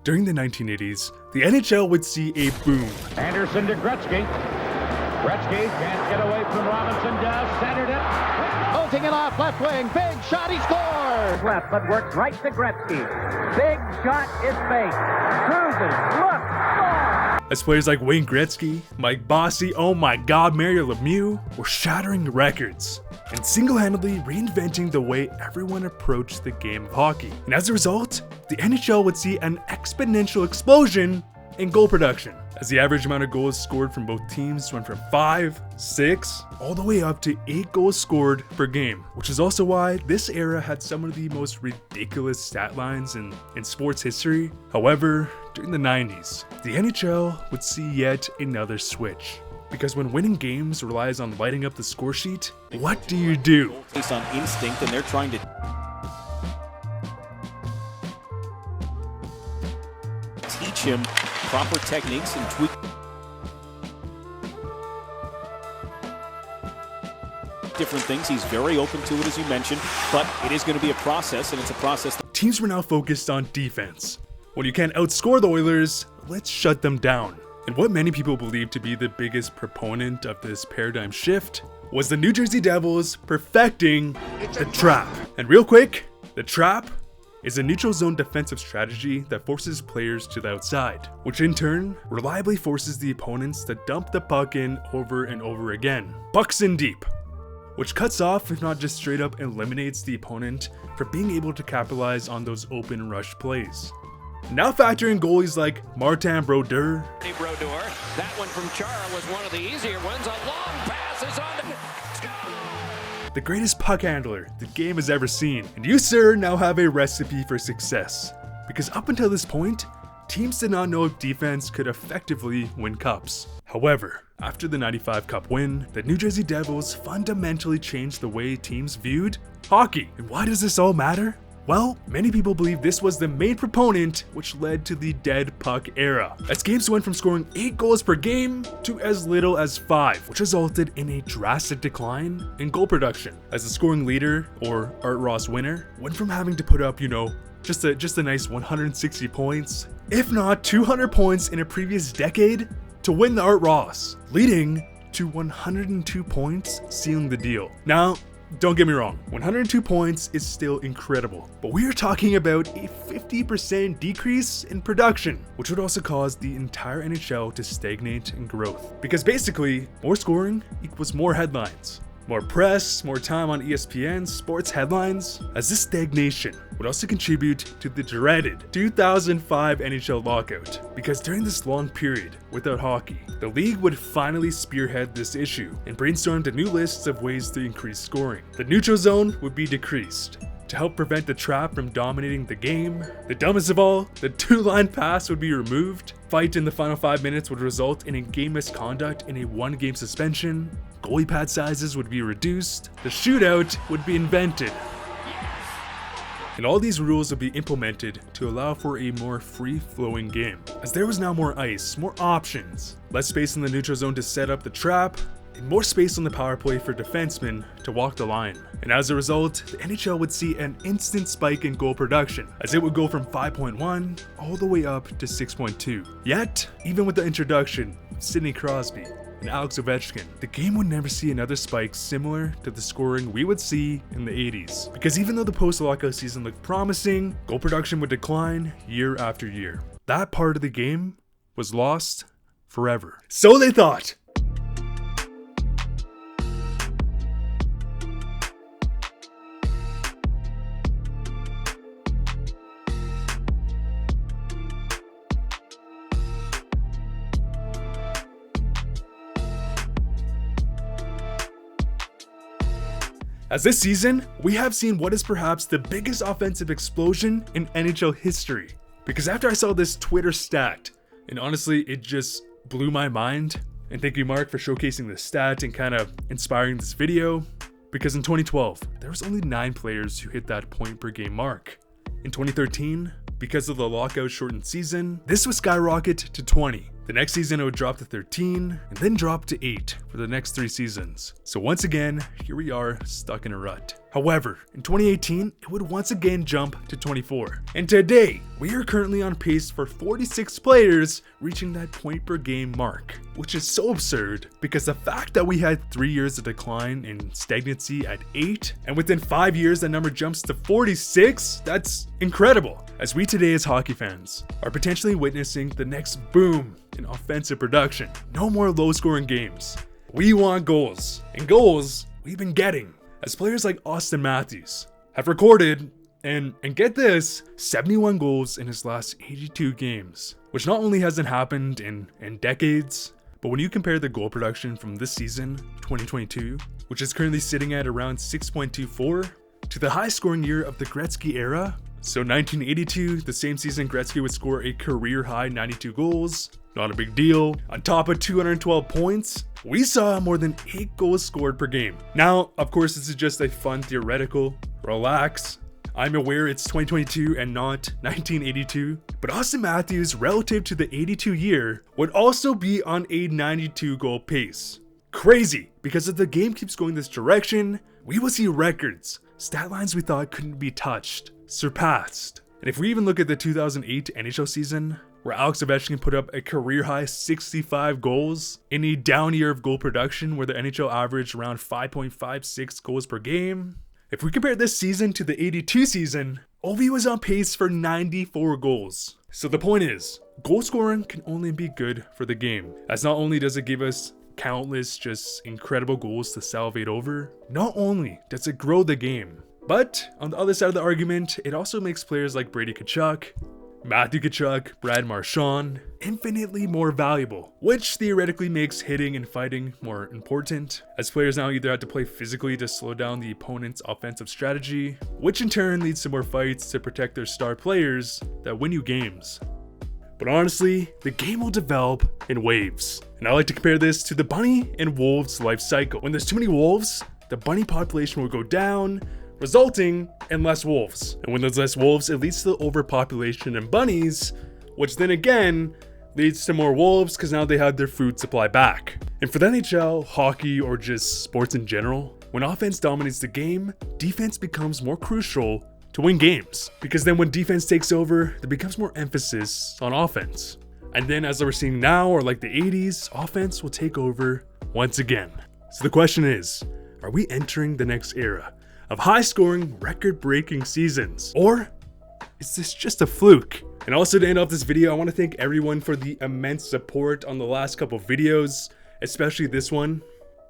During the 1980s, the NHL would see a boom. Anderson to Gretzky. Gretzky can't get away from Robinson. Does centered it. Bolting it off left wing. Big shot. He scores. Left, but works right to Gretzky. Big shot is fake. Cruises. Look. Score. As players like Wayne Gretzky, Mike Bossy, oh my god, Mario Lemieux were shattering records and single-handedly reinventing the way everyone approached the game of hockey. And as a result, the NHL would see an exponential explosion in goal production, as the average amount of goals scored from both teams went from 5, 6, all the way up to 8 goals scored per game, which is also why this era had some of the most ridiculous stat lines in sports history. However, during the 90s, the NHL would see yet another switch. Because when winning games relies on lighting up the score sheet, what do you do? Based on instinct, and they're trying to teach him proper techniques and tweak different things. He's very open to it, as you mentioned, but it is going to be a process, and it's a process. Teams were now focused on defense. When you can't outscore the Oilers, let's shut them down. And what many people believe to be the biggest proponent of this paradigm shift was the New Jersey Devils perfecting the trap. And real quick, the trap is a neutral zone defensive strategy that forces players to the outside, which in turn reliably forces the opponents to dump the puck in over and over again. Pucks in deep, which cuts off, if not just straight up eliminates the opponent from being able to capitalize on those open rush plays. Now factor in goalies like Martin Brodeur. That one from Chara was one of the easier ones. A long pass is on the greatest puck handler the game has ever seen. And you, sir, now have a recipe for success. Because up until this point, teams did not know if defense could effectively win cups. However, after the 95 Cup win, the New Jersey Devils fundamentally changed the way teams viewed hockey. And why does this all matter? Well, many people believe this was the main proponent which led to the dead puck era, as games went from scoring 8 goals per game to as little as 5, which resulted in a drastic decline in goal production, as the scoring leader, or Art Ross winner, went from having to put up, just a nice 160 points, if not 200 points in a previous decade, to win the Art Ross, leading to 102 points, sealing the deal. Now, don't get me wrong, 102 points is still incredible, but we are talking about a 50% decrease in production, which would also cause the entire NHL to stagnate in growth. Because basically, more scoring equals more headlines, more press, more time on ESPN, sports headlines, as this stagnation would also contribute to the dreaded 2005 NHL lockout. Because during this long period without hockey, the league would finally spearhead this issue and brainstorm the new lists of ways to increase scoring. The neutral zone would be decreased to help prevent the trap from dominating the game. The dumbest of all, the 2-line pass would be removed. Fight in the final 5 minutes would result in a game misconduct and a 1-game suspension. Goalie pad sizes would be reduced. The shootout would be invented. And all these rules would be implemented to allow for a more free-flowing game, as there was now more ice, more options, less space in the neutral zone to set up the trap, and more space on the power play for defensemen to walk the line. And as a result, the NHL would see an instant spike in goal production, as it would go from 5.1 all the way up to 6.2. Yet, even with the introduction of Sidney Crosby and Alex Ovechkin, the game would never see another spike similar to the scoring we would see in the 80s. Because even though the post-lockout season looked promising, goal production would decline year after year. That part of the game was lost forever. So they thought. As this season, we have seen what is perhaps the biggest offensive explosion in NHL history. Because after I saw this Twitter stat, and honestly, it just blew my mind. And thank you, Mark, for showcasing this stat and kind of inspiring this video. Because in 2012, there was only 9 players who hit that point per game mark. In 2013, because of the lockout shortened season, this would skyrocket to 20. The next season it would drop to 13, and then drop to 8 for the next 3 seasons. So once again, here we are stuck in a rut. However, in 2018, it would once again jump to 24. And today, we are currently on pace for 46 players reaching that point per game mark, which is so absurd because the fact that we had 3 years of decline in stagnancy at 8, and within 5 years that number jumps to 46, that's incredible. As we today as hockey fans are potentially witnessing the next boom in offensive production. No more low scoring games. We want goals, and goals we've been getting. As players like Austin Matthews have recorded, and get this, 71 goals in his last 82 games, which not only hasn't happened in decades, but when you compare the goal production from this season, 2022, which is currently sitting at around 6.24, to the high scoring year of the Gretzky era, so 1982, the same season Gretzky would score a career high 92 goals, not a big deal. On top of 212 points, we saw more than 8 goals scored per game. Now, of course, this is just a fun theoretical. Relax. I'm aware it's 2022 and not 1982, but Austin Matthews, relative to the 82 year, would also be on a 92 goal pace. Crazy, because if the game keeps going this direction, we will see records, stat lines we thought couldn't be touched, surpassed. And if we even look at the 2008 NHL season, where Alex Ovechkin put up a career-high 65 goals in a down year of goal production where the NHL averaged around 5.56 goals per game. If we compare this season to the 82 season, Ovi was on pace for 94 goals. So the point is, goal scoring can only be good for the game, as not only does it give us countless just incredible goals to salivate over, not only does it grow the game, but on the other side of the argument, it also makes players like Brady Tkachuk, Matthew Tkachuk, Brad Marchand infinitely more valuable, which theoretically makes hitting and fighting more important, as players now either have to play physically to slow down the opponent's offensive strategy, which in turn leads to more fights to protect their star players that win you games. But honestly, the game will develop in waves, and I like to compare this to the bunny and wolves life cycle. When there's too many wolves, the bunny population will go down, resulting in less wolves. And when there's less wolves, it leads to overpopulation in bunnies, which then again leads to more wolves because now they have their food supply back. And for the NHL, hockey, or just sports in general, when offense dominates the game, defense becomes more crucial to win games. Because then when defense takes over, there becomes more emphasis on offense. And then as we're seeing now, or like the 80s, offense will take over once again. So the question is, are we entering the next era of high-scoring, record-breaking seasons? Or is this just a fluke? And also to end off this video, I want to thank everyone for the immense support on the last couple videos, especially this one.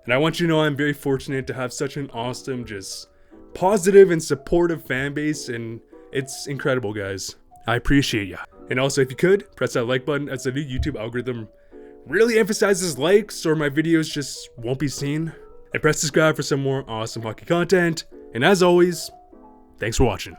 And I want you to know I'm very fortunate to have such an awesome, just positive and supportive fan base, and it's incredible, guys. I appreciate ya. And also, if you could, press that like button, as the new YouTube algorithm really emphasizes likes or my videos just won't be seen. And press subscribe for some more awesome hockey content. And as always, thanks for watching.